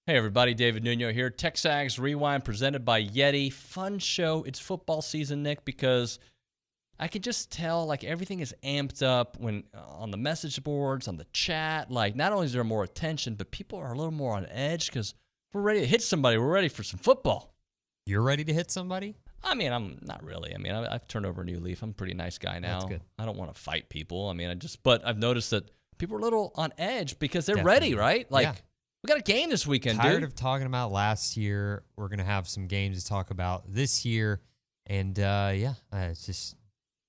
Hey everybody, David Nuno here. TexAgs Rewind presented by Yeti. Fun show. It's football season, Nick, because I can just tell like everything is amped up when on the message boards, on the chat. Like not only is there more attention, but people are a little more on edge because we're ready to hit somebody. We're ready for some football. You're ready to hit somebody? I mean, I'm not really. I mean, I've turned over a new leaf. I'm a pretty nice guy now. That's good. I don't want to fight people. I mean, but I've noticed that people are a little on edge because they're Definitely. ready, right? Like. Yeah. We got a game this weekend, Tired dude. of talking about last year. We're going to have some games to talk about this year. And, it's just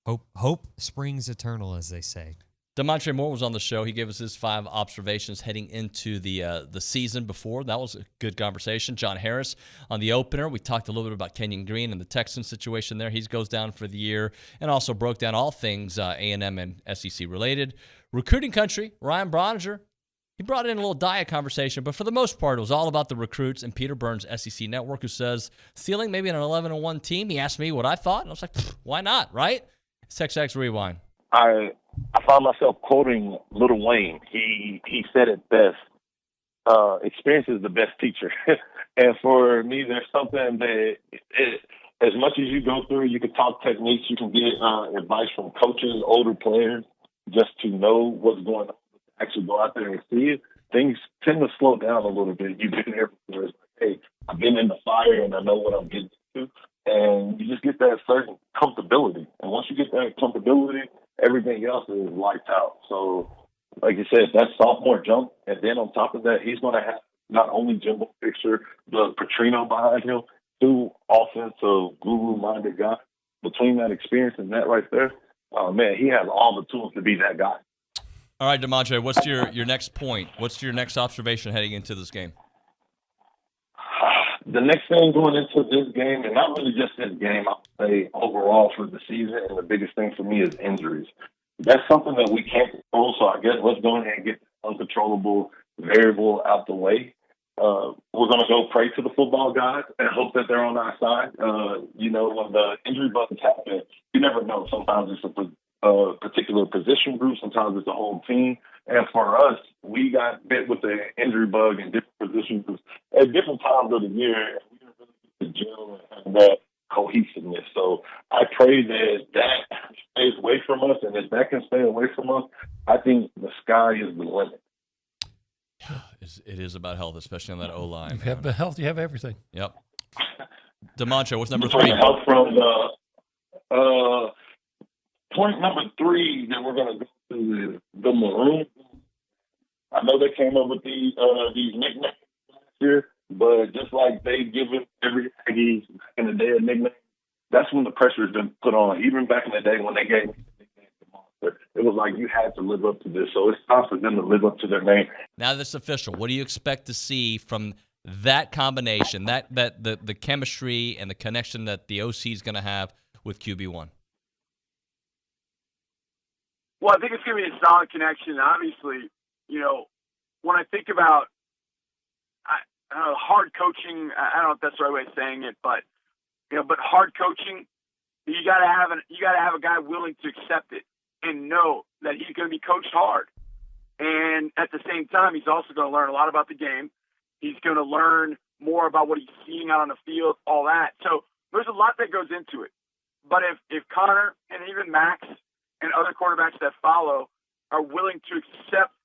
hope springs eternal, as they say. Damontre Moore was on the show. He gave us his 5 observations heading into the season before. That was a good conversation. John Harris on the opener. We talked a little bit about Kenyon Green and the Texans situation there. He goes down for the year and also broke down all things A&M and SEC related. Recruiting country, Ryan Brauninger. He brought in a little diet conversation, but for the most part, it was all about the recruits and Peter Burns' SEC Network, who says ceiling maybe an 11-1 team. He asked me what I thought, and I was like, why not, right? It's TexAgs Rewind. I found myself quoting Lil Wayne. He said it best. Experience is the best teacher. And for me, there's something that as much as you go through, you can talk techniques, you can get advice from coaches, older players, just to know what's going on. Actually go out there and see it, things tend to slow down a little bit. You've been there before. It's like, hey, I've been in the fire and I know what I'm getting to. And you just get that certain comfortability. And once you get that comfortability, everything else is lights out. So, like you said, that sophomore jump, and then on top of that, he's going to have not only Jimbo Fisher, but Petrino behind him, 2 offensive, guru-minded guys. Between that experience and that right there, man, he has all the tools to be that guy. All right, Damontre, what's your next point? What's your next observation heading into this game? The next thing going into this game, and not really just this game, I'll say overall for the season, and the biggest thing for me is injuries. That's something that we can't control, so I guess let's go ahead and get the uncontrollable variable out the way. We're going to go pray to the football guys and hope that they're on our side. When the injury bugs happen, you never know. Sometimes it's a particular position group. Sometimes it's a whole team. And for us, we got bit with the injury bug in different position groups at different times of the year. We didn't really get to gel and have that cohesiveness. So I pray that stays away from us. And if that can stay away from us, I think the sky is the limit. It is about health, especially on that O-line. You have the health, you have everything. Yep. Damontre, what's number 3? Health from the point number 3 that we're going to go to is the Maroon. I know they came up with these nicknames last year, but just like they've given every Aggies back in the day a nickname, that's when the pressure has been put on. Even back in the day when they gave me the nickname Damontre, it was like you had to live up to this. So it's time for them to live up to their name. Now that's official. What do you expect to see from that combination, that the chemistry and the connection that the OC is going to have with QB1? Well, I think it's going to be a solid connection. Obviously, when I think about hard coaching, I don't know if that's the right way of saying it, but hard coaching, you got to have a guy willing to accept it and know that he's going to be coached hard. And at the same time, he's also going to learn a lot about the game. He's going to learn more about what he's seeing out on the field, all that. So there's a lot that goes into it. But if Connor and even Max and other quarterbacks that follow are willing to accept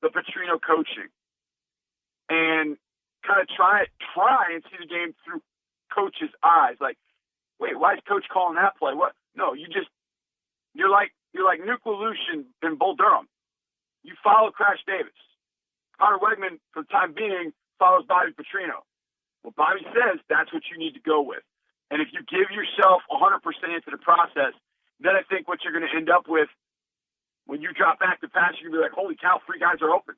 the Petrino coaching and kind of try and see the game through coach's eyes. Like, wait, why is coach calling that play? What? No, you're like Nuke Lelouch and Bull Durham. You follow Crash Davis. Connor Wegman, for the time being, follows Bobby Petrino. Well, Bobby says that's what you need to go with. And if you give yourself 100% into the process, then I think what you're going to end up with when you drop back to pass, you're going to be like, holy cow, 3 guys are open.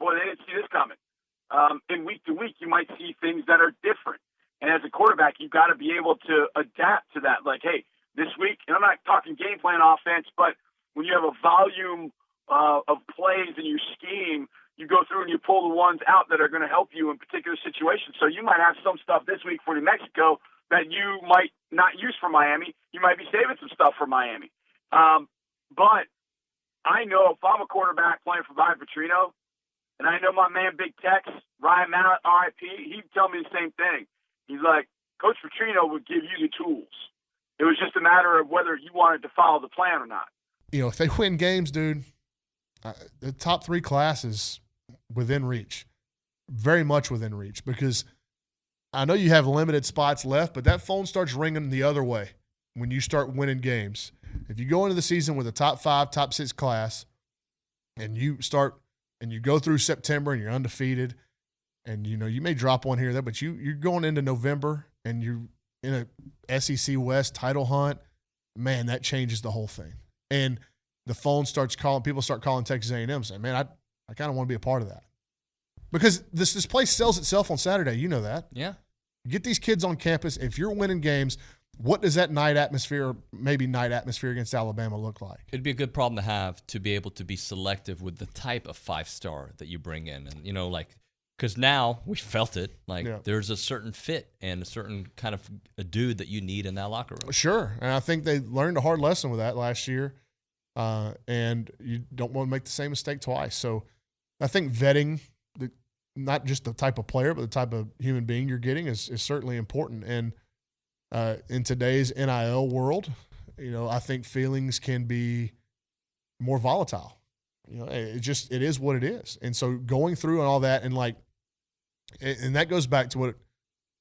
Boy, they didn't see this coming. In week to week, you might see things that are different. And as a quarterback, you've got to be able to adapt to that. Like, hey, this week, and I'm not talking game plan offense, but when you have a volume of plays in your scheme, you go through and you pull the ones out that are going to help you in particular situations. So you might have some stuff this week for New Mexico that you might not use for Miami. You might be saving some stuff for Miami. But I know if I'm a quarterback playing for Bobby Petrino, And I know my man Big Tex, Ryan Mallett, RIP, he'd tell me the same thing. He's like, Coach Petrino would give you the tools. It was just a matter of whether you wanted to follow the plan or not. You know, if they win games, dude, the top 3 classes within reach, very much within reach, because I know you have limited spots left, but that phone starts ringing the other way when you start winning games. If you go into the season with a top 5, top 6 class, and you go through September and you're undefeated, and you know you may drop one here or there, but you're going into November and you're in a SEC West title hunt, man, that changes the whole thing. And the phone starts calling, people start calling Texas A&M saying, man, I kind of want to be a part of that. Because this place sells itself on Saturday. You know that. Yeah. Get these kids on campus. If you're winning games, what does that night atmosphere, maybe night atmosphere against Alabama look like? It'd be a good problem to have, to be able to be selective with the type of 5-star that you bring in. And, you know, like, because now we felt it. Like, there's a certain fit and a certain kind of a dude that you need in that locker room. Sure. And I think they learned a hard lesson with that last year. And you don't want to make the same mistake twice. So I think vetting, not just the type of player, but the type of human being you're getting is certainly important. And in today's NIL world, you know, I think feelings can be more volatile. You know, it is what it is. And so going through and all that, and that goes back to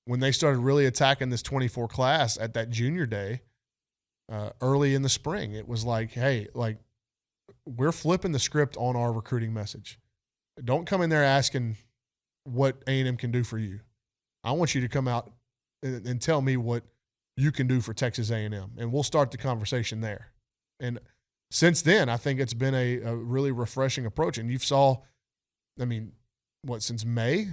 when they started really attacking this 24 class at that junior day, early in the spring, it was like, hey, like, we're flipping the script on our recruiting message. Don't come in there asking what A&M can do for you. I want you to come out and tell me what you can do for Texas A&M, and we'll start the conversation there. And since then, I think it's been a really refreshing approach. And since May,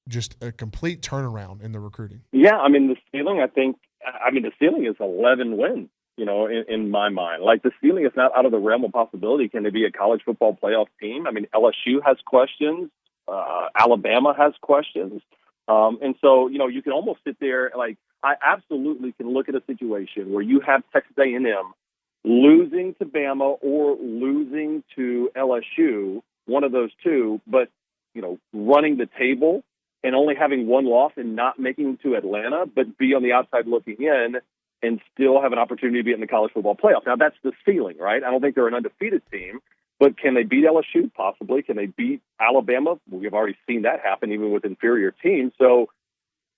just a complete turnaround in the recruiting. Yeah, I mean, the ceiling is 11 wins, you know, in my mind. Like, the ceiling is not out of the realm of possibility. Can they be a college football playoff team? I mean, LSU has questions. Alabama has questions. And so, you know, you can almost sit there, like, I absolutely can look at a situation where you have Texas A&M losing to Bama or losing to LSU, one of those two, but, you know, running the table and only having one loss and not making it to Atlanta, but be on the outside looking in and still have an opportunity to be in the college football playoff. Now, that's the ceiling, right? I don't think they're an undefeated team, but can they beat LSU? Possibly. Can they beat Alabama? We've already seen that happen even with inferior teams. So,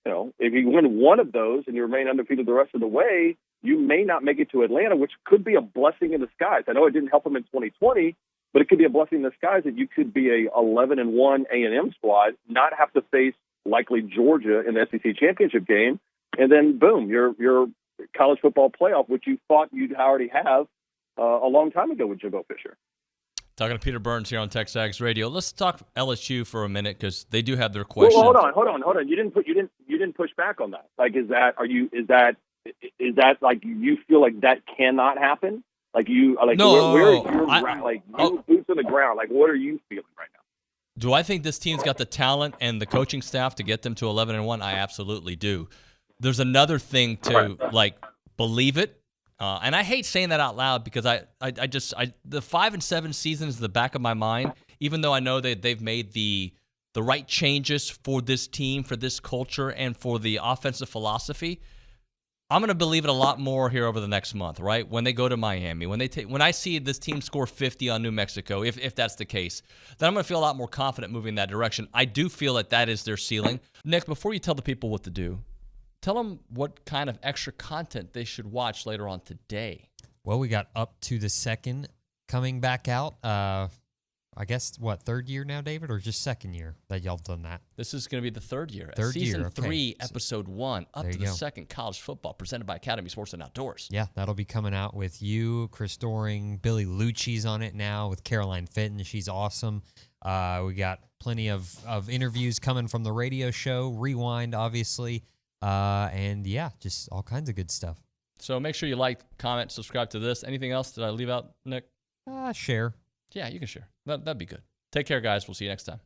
you know, if you win one of those and you remain undefeated the rest of the way, you may not make it to Atlanta, which could be a blessing in disguise. I know it didn't help them in 2020, but it could be a blessing in disguise that you could be a 11-1 A&M squad, not have to face likely Georgia in the SEC championship game, and then boom, you're college football playoff, which you thought you'd already have a long time ago with Jimbo Fisher. Talking to Peter Burns here on TexAgs Radio. Let's talk LSU for a minute because they do have their questions. Well, hold on. You didn't push back on that. Like, is that like you feel like that cannot happen? Like you like no, where is your boots on the ground? Like, what are you feeling right now? Do I think this team's got the talent and the coaching staff to get them to 11-1? I absolutely do. There's another thing to like believe it. And I hate saying that out loud because I the 5-7 season is the back of my mind, even though I know that they've made the right changes for this team, for this culture, and for the offensive philosophy. I'm going to believe it a lot more here over the next month, right? When they go to Miami, when I see this team score 50 on New Mexico, if that's the case, then I'm going to feel a lot more confident moving in that direction. I do feel that is their ceiling. Nick, before you tell the people what to do, tell them what kind of extra content they should watch later on today. Well, we got Up to the Second coming back out. I guess, third year now, David, or just second year that y'all done that? This is going to be the third year. Season 3, Episode 1, Up to the Second, College Football, presented by Academy Sports and Outdoors. Yeah, that'll be coming out with you, Chris Doring, Billy Lucci's on it now with Caroline Fitton. She's awesome. We got plenty of interviews coming from the radio show, Rewind, obviously. And yeah, just all kinds of good stuff. So make sure you like, comment, subscribe to this. Anything else did I leave out, Nick? Share. Yeah, you can share. That'd be good. Take care, guys. We'll see you next time.